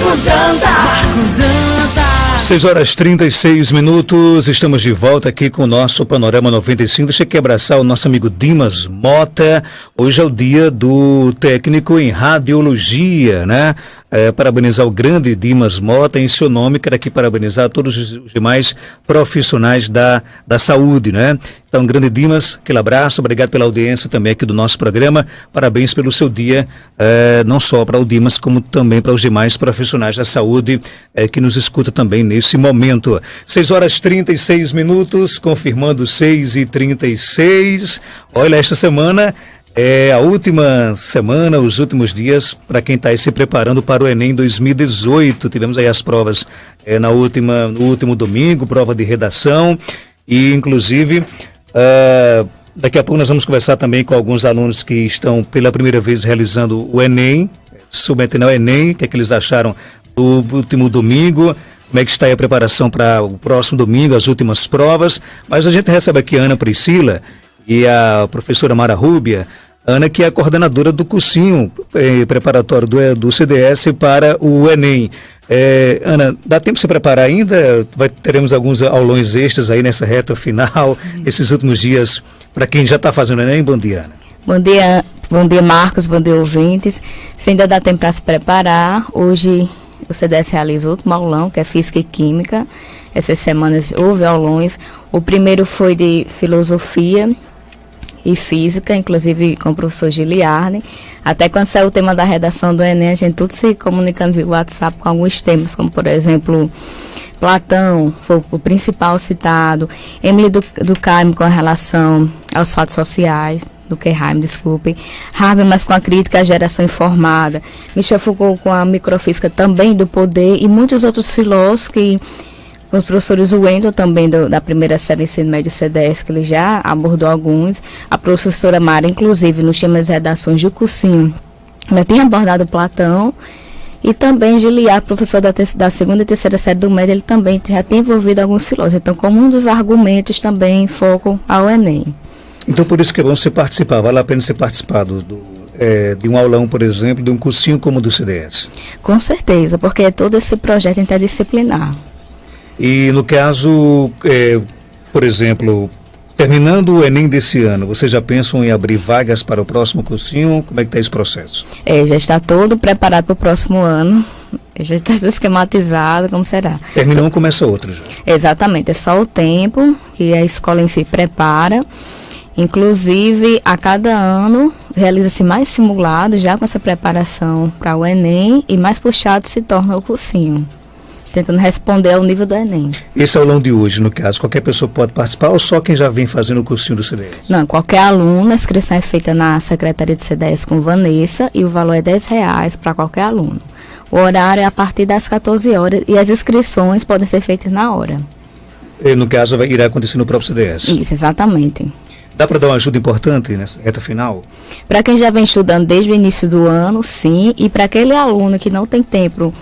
Marcos Danta. 6h36, estamos de volta aqui com o nosso Panorama 95. Deixa eu abraçar o nosso amigo Dimas Mota. Hoje é o dia do técnico em radiologia, né? Parabenizar o grande Dimas Mota em seu nome. Quero aqui parabenizar todos os demais profissionais da saúde, né? Então, grande Dimas, aquele abraço, obrigado pela audiência também aqui do nosso programa. Parabéns pelo seu dia, não só para o Dimas, como também para os demais profissionais da saúde que nos escutam também nesse momento. 6h36, confirmando 6h36. Olha, esta semana é a última semana, os últimos dias, para quem está aí se preparando para o Enem 2018. Tivemos aí as provas no último domingo, prova de redação e, inclusive, daqui a pouco nós vamos conversar também com alguns alunos que estão pela primeira vez realizando o Enem, submetendo ao Enem, o que é que eles acharam do último domingo, como é que está aí a preparação para o próximo domingo, as últimas provas. Mas a gente recebe aqui a Ana Priscila e a professora Mara Rúbia. Ana, que é a coordenadora do cursinho preparatório do CDS para o Enem. Ana, dá tempo de se preparar ainda? Teremos alguns aulões extras aí nessa reta final, esses últimos dias, para quem já está fazendo o Enem. Bom dia, Ana. Bom dia, Marcos, bom dia, ouvintes. Se ainda dá tempo para se preparar, hoje o CDS realiza o último aulão, que é Física e Química. Essas semanas houve aulões. O primeiro foi de Filosofia e Física, inclusive com o professor Giliardi. Até quando saiu o tema da redação do Enem, a gente tudo se comunicando via WhatsApp com alguns temas, como por exemplo, Platão, foi o principal citado, Emily Durkheim com a relação aos fatos sociais, Habermas com a crítica à geração informada, Michel Foucault com a microfísica também do poder e muitos outros filósofos que os professores Wendel também da primeira série ensino médio CDS, que ele já abordou alguns, a professora Mara, inclusive, nos temas de redações do cursinho, ela tem abordado Platão, e também Giliardi, professor da segunda e terceira série do médio, ele também já tem envolvido alguns filósofos. Então, como um dos argumentos também foco ao Enem. Então, por isso que é bom você participar, vale a pena você participar de um aulão, por exemplo, de um cursinho como o do CDS. Com certeza, porque é todo esse projeto interdisciplinar. E no caso, por exemplo, terminando o Enem desse ano, vocês já pensam em abrir vagas para o próximo cursinho? Como é que está esse processo? Já está todo preparado para o próximo ano. Já está esquematizado, como será. Termina um, começa outro já. Exatamente, é só o tempo que a escola em si prepara. Inclusive, a cada ano realiza-se mais simulado já com essa preparação para o Enem e mais puxado se torna o cursinho, tentando responder ao nível do Enem. Esse aulão de hoje, no caso, qualquer pessoa pode participar ou só quem já vem fazendo o cursinho do CDS? Não, qualquer aluno, a inscrição é feita na Secretaria do CDS com Vanessa e o valor é R$10 para qualquer aluno. O horário é a partir das 14 horas e as inscrições podem ser feitas na hora. E, no caso, irá acontecer no próprio CDS? Isso, exatamente. Dá para dar uma ajuda importante nessa reta final? Para quem já vem estudando desde o início do ano, sim. E para aquele aluno que não tem tempo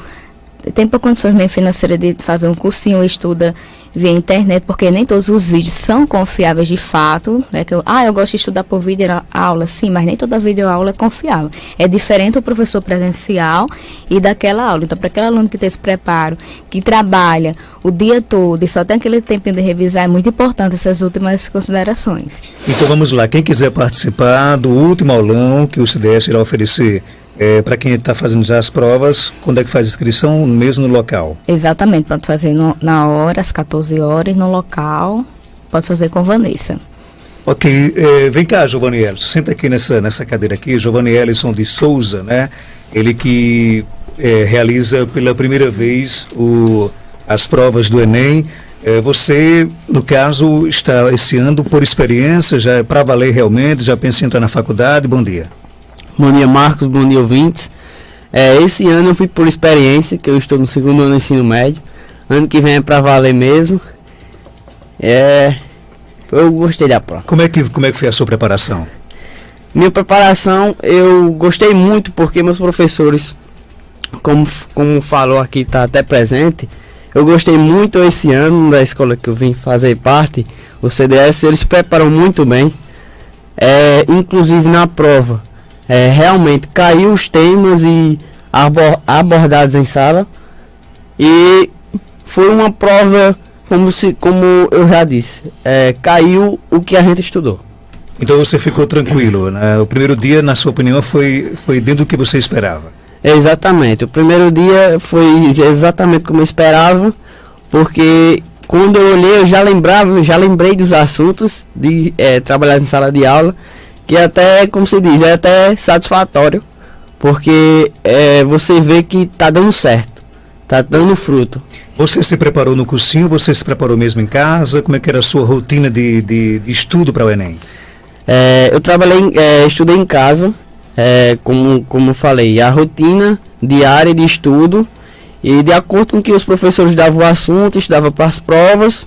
para condições meio financeiras de fazer um cursinho ou estuda via internet, porque nem todos os vídeos são confiáveis de fato. Né? Eu gosto de estudar por videoaula, sim, mas nem toda videoaula é confiável. É diferente o professor presencial e daquela aula. Então, para aquele aluno que tem esse preparo, que trabalha o dia todo e só tem aquele tempinho de revisar, é muito importante essas últimas considerações. Então, vamos lá. Quem quiser participar do último aulão que o CDS irá oferecer, para quem está fazendo já as provas, quando é que faz a inscrição? Mesmo no local? Exatamente, pode fazer na hora, às 14 horas, no local, pode fazer com Vanessa. Ok, vem cá, Giovanni Ellison, senta aqui nessa cadeira aqui, Giovanni Ellison de Souza, né? Ele que realiza pela primeira vez as provas do Enem. Você, no caso, está esse ano por experiência, já para valer realmente, já pensa em entrar na faculdade? Bom dia. Bom dia, Marcos, bom dia, ouvintes. Esse ano eu fui por experiência, que eu estou no segundo ano do ensino médio. Ano que vem é para valer mesmo. Eu gostei da prova. Como é que foi a sua preparação? Minha preparação, eu gostei muito porque meus professores, como falou aqui, está até presente, eu gostei muito esse ano da escola que eu vim fazer parte, o CDS, eles preparam muito bem, inclusive na prova. Realmente caiu os temas e abordados em sala. E foi uma prova, como eu já disse, caiu o que a gente estudou. Então você ficou tranquilo, né? O primeiro dia, na sua opinião, foi dentro do que você esperava? Exatamente, o primeiro dia foi exatamente como eu esperava, porque quando eu olhei eu já lembrei dos assuntos de trabalhar em sala de aula, que até, como se diz, é até satisfatório, porque você vê que está dando certo, está dando fruto. Você se preparou no cursinho, você se preparou mesmo em casa? Como é que era a sua rotina de estudo para o Enem? Eu estudei em casa, como eu falei, a rotina diária de estudo, e de acordo com que os professores davam o assunto, estudava para as provas,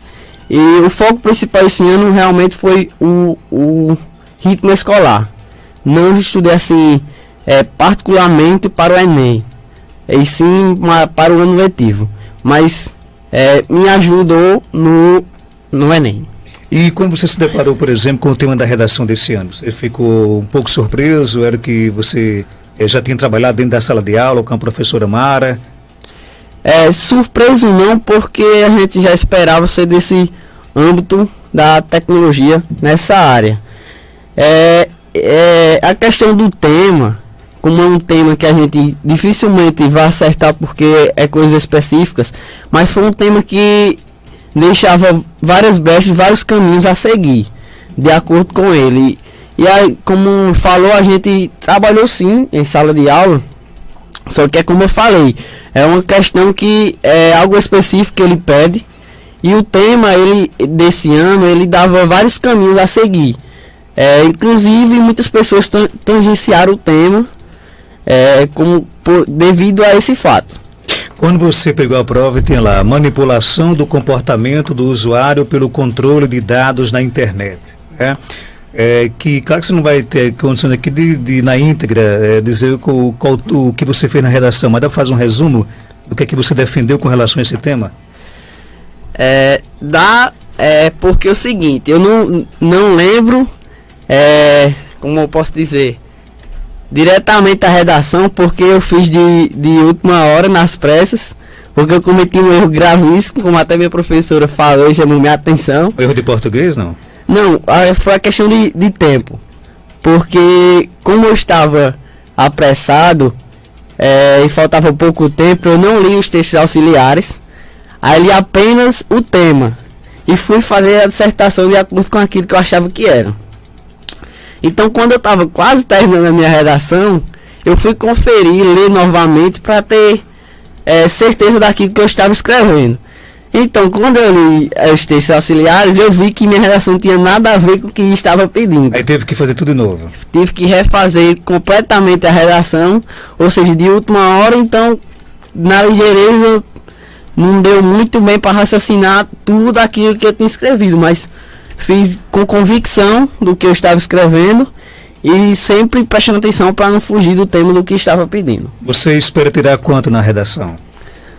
e o foco principal esse ano realmente foi o ritmo escolar. Não estudei assim, particularmente para o Enem, e sim para o ano letivo, mas me ajudou no Enem. E quando você se deparou, por exemplo, com o tema da redação desse ano, você ficou um pouco surpreso? Era que você já tinha trabalhado dentro da sala de aula com a professora Mara? Surpreso não, porque a gente já esperava ser desse âmbito da tecnologia nessa área. A questão do tema, como é um tema que a gente dificilmente vai acertar porque é coisas específicas, mas foi um tema que deixava várias brechas, vários caminhos a seguir, de acordo com ele. E aí, como falou, a gente trabalhou sim em sala de aula, só que como eu falei, é uma questão que é algo específico que ele pede, e o tema desse ano, ele dava vários caminhos a seguir. Inclusive, muitas pessoas tangenciaram o tema devido a esse fato. Quando você pegou a prova e tem lá manipulação do comportamento do usuário pelo controle de dados na internet, né? Que claro que você não vai ter condições aqui de na íntegra dizer o que você fez na redação, mas dá para fazer um resumo do que é que você defendeu com relação a esse tema? Porque é o seguinte, eu não lembro, como eu posso dizer, diretamente a redação, porque eu fiz de última hora, nas pressas, porque eu cometi um erro gravíssimo, como até minha professora falou e chamou minha atenção. Erro de português, não? Não, foi a questão de tempo, porque como eu estava apressado e faltava pouco tempo, eu não li os textos auxiliares, aí li apenas o tema e fui fazer a dissertação de acordo com aquilo que eu achava que era. Então, quando eu estava quase terminando a minha redação, eu fui conferir, ler novamente para ter certeza daquilo que eu estava escrevendo. Então, quando eu li os textos auxiliares, eu vi que minha redação não tinha nada a ver com o que estava pedindo. Aí teve que fazer tudo de novo? Tive que refazer completamente a redação, ou seja, de última hora. Então, na ligeireza, não deu muito bem para raciocinar tudo aquilo que eu tinha escrevido, mas fiz com convicção do que eu estava escrevendo e sempre prestando atenção para não fugir do tema do que estava pedindo. Você espera tirar quanto na redação?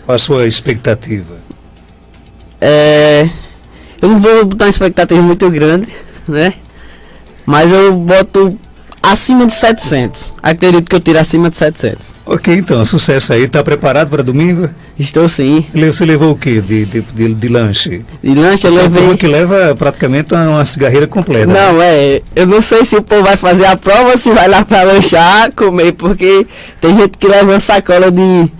Qual a sua expectativa? Eu não vou botar uma expectativa muito grande, né? Mas eu boto acima de 700. Acredito que eu tiro acima de 700. Ok, então, sucesso aí. Tá preparado para domingo? Estou sim. Você levou o quê de lanche? De lanche eu levei... Uma que leva praticamente uma cigarreira completa. Não, né? Eu não sei se o povo vai fazer a prova ou se vai lá para lanchar, comer, porque tem gente que leva uma sacola de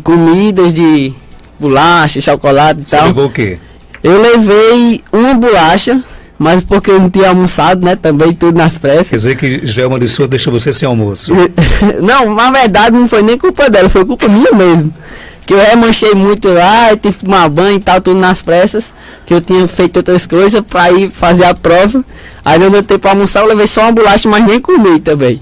comidas, de bolacha, chocolate e tal. Você levou o quê? Eu levei uma bolacha, mas porque eu não tinha almoçado, né? Também tudo nas pressas. Quer dizer que Joelma de Souza deixou você sem almoço? Não, na verdade não foi nem culpa dela, foi culpa minha mesmo. Que eu remanchei muito lá, e tive que tomar banho e tal, tudo nas pressas. Que eu tinha feito outras coisas pra ir fazer a prova. Aí não deu tempo pra almoçar, eu levei só uma bolacha, mas nem comi também.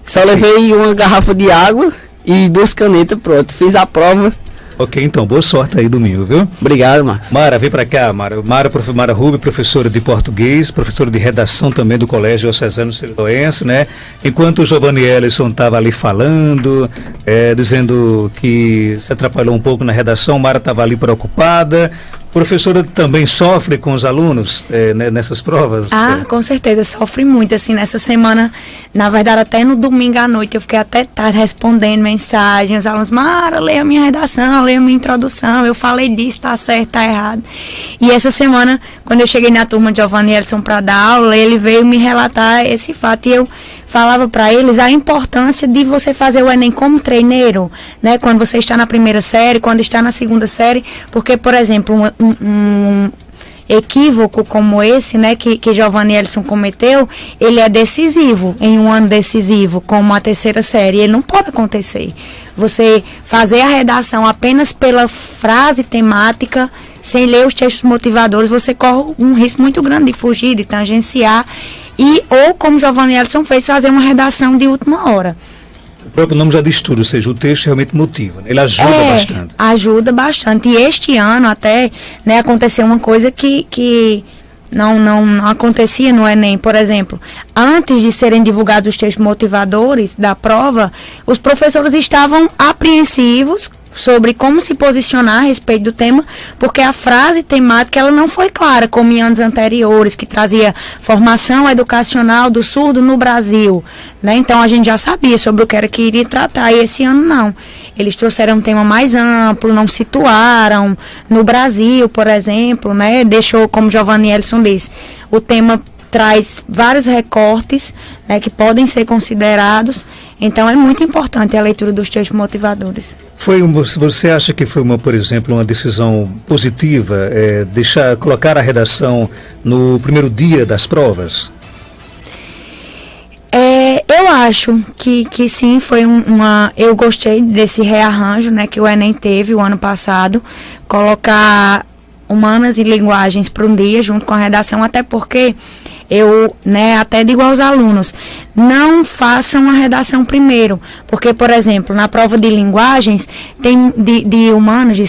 Só levei uma garrafa de água e 2 canetas, pronto. Fiz a prova. Ok, então, boa sorte aí domingo, viu? Obrigado, Marcos. Mara, vem pra cá, Mara. Mara Rubio, professora de português, professora de redação também do Colégio Diocesano Sergipense, né? Enquanto o Giovanni Ellison estava ali falando, dizendo que se atrapalhou um pouco na redação, Mara estava ali preocupada Professora também sofre com os alunos nessas provas? Com certeza, sofre muito, assim, nessa semana, na verdade, até no domingo à noite, eu fiquei até tarde respondendo mensagens, os alunos, Mara, leia a minha redação, leia a minha introdução, eu falei disso, tá certo, tá errado. E essa semana, quando eu cheguei na turma de Giovanni Elson para dar aula, ele veio me relatar esse fato, e eu falava para eles a importância de você fazer o Enem como treineiro, né, quando você está na primeira série, quando está na segunda série, porque, por exemplo, um equívoco como esse, né, que Giovanni Elson cometeu, ele é decisivo em um ano decisivo, como a terceira série, ele não pode acontecer. Você fazer a redação apenas pela frase temática, sem ler os textos motivadores, você corre um risco muito grande de fugir, de tangenciar, ou como Giovanni Elson fez, fazer uma redação de última hora. O próprio nome já diz tudo, ou seja, o texto realmente motiva, né? Ele ajuda bastante. Ajuda bastante. E este ano até, né, aconteceu uma coisa que não acontecia no Enem, por exemplo. Antes de serem divulgados os textos motivadores da prova, os professores estavam apreensivos sobre como se posicionar a respeito do tema, porque a frase temática ela não foi clara, como em anos anteriores, que trazia formação educacional do surdo no Brasil, né? Então a gente já sabia sobre o que era que iria tratar, e esse ano não. Eles trouxeram um tema mais amplo, não situaram no Brasil, por exemplo, né? Deixou, como Giovanni Elson disse, o tema traz vários recortes, né, que podem ser considerados. Então é muito importante a leitura dos textos motivadores. Você acha que foi por exemplo, uma decisão positiva colocar a redação no primeiro dia das provas? Eu acho que sim, foi eu gostei desse rearranjo, né, que o Enem teve o ano passado, colocar humanas e linguagens para um dia junto com a redação, até porque eu, né, até digo aos alunos, não façam a redação primeiro, porque, por exemplo, na prova de linguagens, de humanos,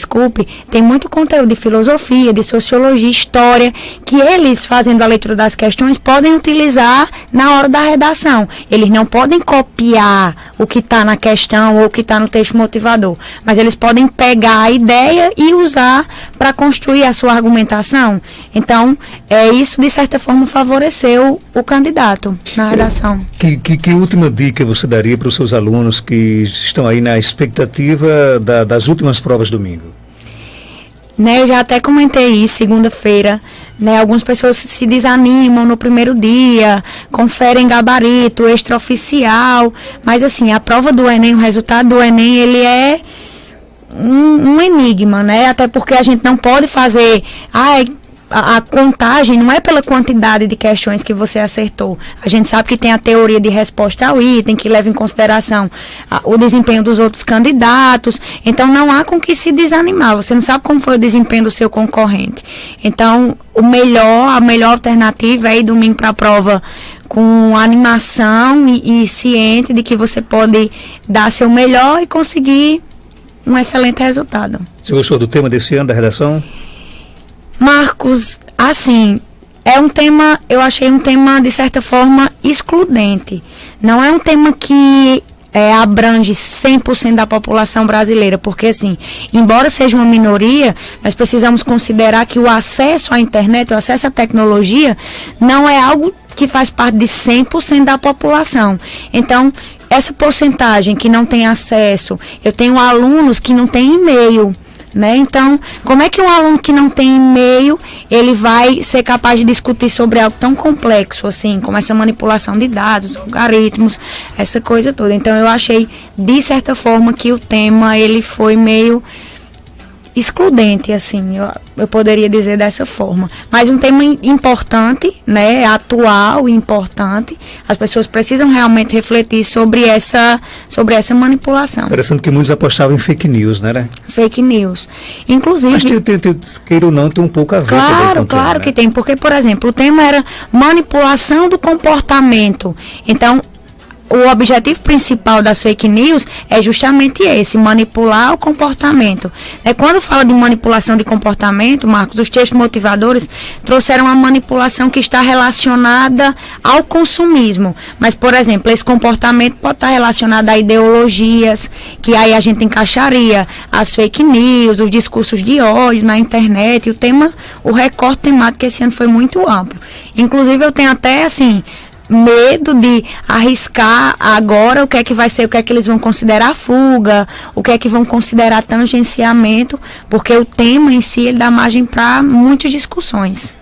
tem muito conteúdo de filosofia, de sociologia, história, que eles, fazendo a leitura das questões, podem utilizar na hora da redação. Eles não podem copiar o que está na questão ou o que está no texto motivador, mas eles podem pegar a ideia e usar para construir a sua argumentação. Então, isso, de certa forma, favoreceu o candidato na redação. Que última dica você daria para os seus alunos que estão aí na expectativa das últimas provas domingo? Né, eu já até comentei isso segunda-feira, né, algumas pessoas se desanimam no primeiro dia, conferem gabarito, extraoficial, mas assim, a prova do Enem, o resultado do Enem, ele é um enigma, né, até porque a gente não pode fazer, a contagem não é pela quantidade de questões que você acertou. A gente sabe que tem a teoria de resposta ao item, que leva em consideração o desempenho dos outros candidatos. Então, não há com que se desanimar. Você não sabe como foi o desempenho do seu concorrente. Então, a melhor alternativa é ir domingo para a prova com animação e ciente de que você pode dar seu melhor e conseguir um excelente resultado. Você gostou do tema desse ano, da redação? Marcos, assim, eu achei um tema, de certa forma, excludente. Não é um tema que abrange 100% da população brasileira, porque, assim, embora seja uma minoria, nós precisamos considerar que o acesso à internet, o acesso à tecnologia, não é algo que faz parte de 100% da população. Então, essa porcentagem que não tem acesso, eu tenho alunos que não têm e-mail, né? Então, como é que um aluno que não tem e-mail, ele vai ser capaz de discutir sobre algo tão complexo, assim, como essa manipulação de dados, algoritmos, essa coisa toda? Então, eu achei, de certa forma, que o tema, ele foi meio excludente, assim, eu poderia dizer dessa forma. Mas um tema importante, né, atual e importante, as pessoas precisam realmente refletir sobre essa manipulação. Parecendo que muitos apostavam em fake news, né? Fake news. Inclusive... Mas queira ou não, tem um pouco a ver também. Claro que tem, porque, por exemplo, o tema era manipulação do comportamento. Então, o objetivo principal das fake news é justamente esse, manipular o comportamento. Quando fala de manipulação de comportamento, Marcos, os textos motivadores trouxeram a manipulação que está relacionada ao consumismo. Mas, por exemplo, esse comportamento pode estar relacionado a ideologias, que aí a gente encaixaria as fake news, os discursos de ódio na internet, o recorte temático esse ano foi muito amplo. Inclusive, eu tenho até, assim, medo de arriscar agora o que é que vai ser, o que é que eles vão considerar fuga, o que é que vão considerar tangenciamento, porque o tema em si ele dá margem para muitas discussões.